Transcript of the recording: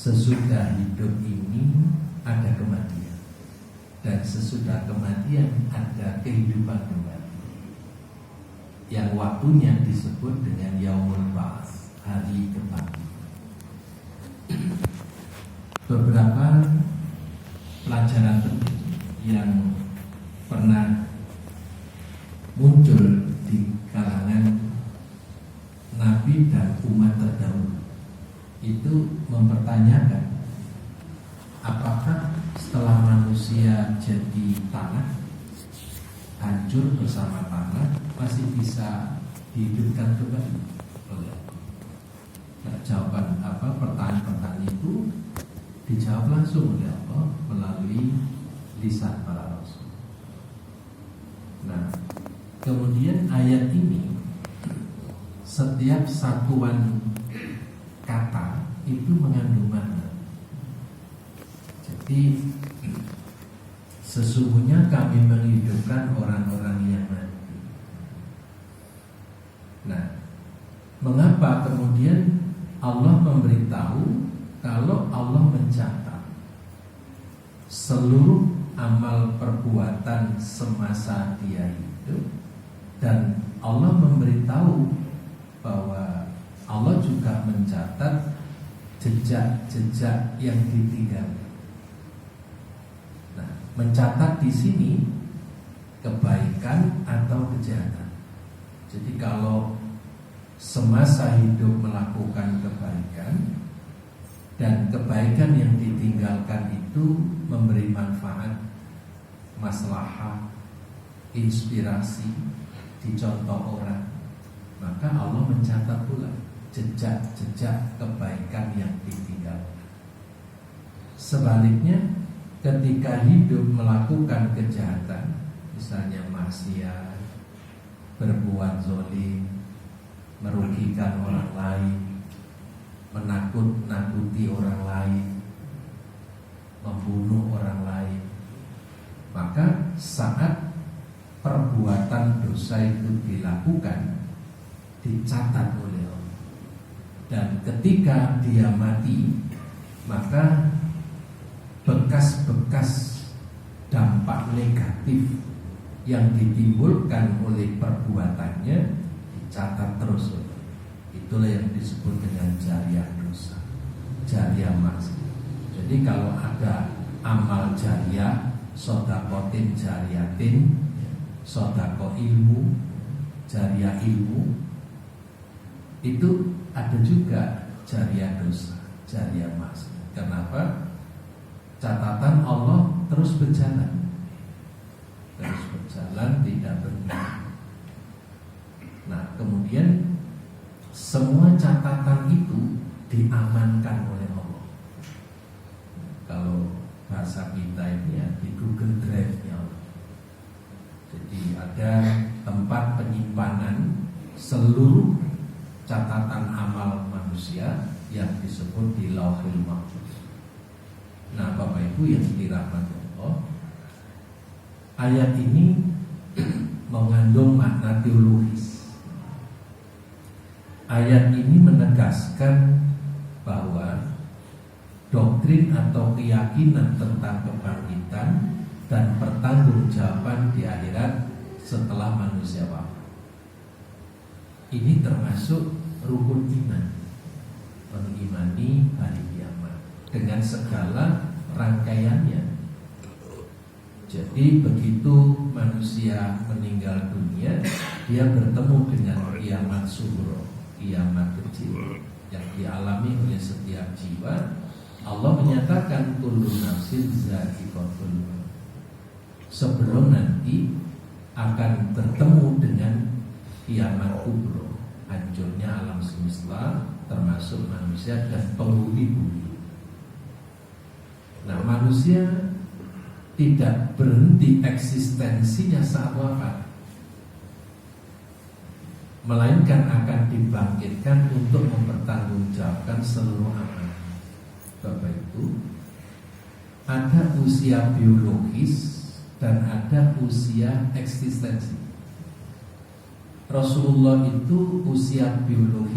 sesudah hidup ini ada kematian, dan sesudah kematian ada kehidupan kembali, yang waktunya disebut dengan Yaumul Ba'ats, hari kembali. Beberapa pelajaran penting yang pernah muncul di kalangan Nabi dan umat terdahulu itu mempertanyakan, apakah setelah manusia jadi tanah, hancur bersama tanah, masih bisa dihidupkan kembali? Jawaban pertanyaan itu dijawab langsung oleh Allah melalui lisan para rasul. Nah, kemudian ayat ini, setiap satuan kata itu mengandung makna. Jadi sesungguhnya kami menghidupkan orang-orang yang mati. Nah, mengapa kemudian Allah memberitahu kalau Allah mencatat seluruh amal perbuatan semasa dia hidup, dan Allah memberitahu bahwa Allah juga mencatat jejak-jejak yang ditinggalkan. Nah, mencatat di sini kebaikan atau kejahatan. Jadi kalau semasa hidup melakukan kebaikan dan kebaikan yang ditinggalkan itu memberi manfaat, maslahah, inspirasi, dicontoh orang, maka Allah mencatat pula jejak-jejak kebaikan yang ditinggalkan. Sebaliknya, ketika hidup melakukan kejahatan, misalnya maksiat, berbuat zalim, merugikan orang lain, menakut-nakuti orang lain, membunuh orang lain, maka saat perbuatan dosa itu dilakukan, dicatat oleh Allah. Dan ketika dia mati, maka bekas-bekas dampak negatif yang ditimbulkan oleh perbuatannya dicatat terus. Itulah yang disebut dengan jariah dosa, jariah maksiat. Jadi kalau ada amal jariah, sodakotin jariatin, sodako ilmu, jariah ilmu, itu ada juga jariah dosa, jariah maksiat. Kenapa? Catatan Allah terus berjalan, tidak berhenti. Nah, kemudian semua catatan itu diamankan oleh Allah. Kalau bahasa kita ini ya di Google Drive-nya Allah. Jadi ada tempat penyimpanan seluruh catatan amal manusia yang disebut di Lauhul Mahfuz. Nah, Bapak Ibu yang dirahmati Allah, ayat ini mengandung makna teologis. Ayat ini menegaskan bahwa doktrin atau keyakinan tentang kebangkitan dan pertanggungjawaban di akhirat setelah manusia wafat. Ini termasuk rukun iman, mengimani hari kiamat dengan segala rangkaiannya. Jadi begitu manusia meninggal dunia, dia bertemu dengan kiamat sughra, kiamat kecil yang dialami oleh setiap jiwa. Allah menyatakan kullu nafsin za'iqatul maut. Sebelum nanti akan bertemu dengan kiamat kubro, hancurnya alam semesta termasuk manusia dan penghuni bumi. Nah, manusia tidak berhenti eksistensinya saat wafat, melainkan akan dibangkitkan untuk mempertanggungjawabkan seluruh amal. Bapak Ibu, ada usia biologis dan ada usia eksistensi. Rasulullah itu usia biologis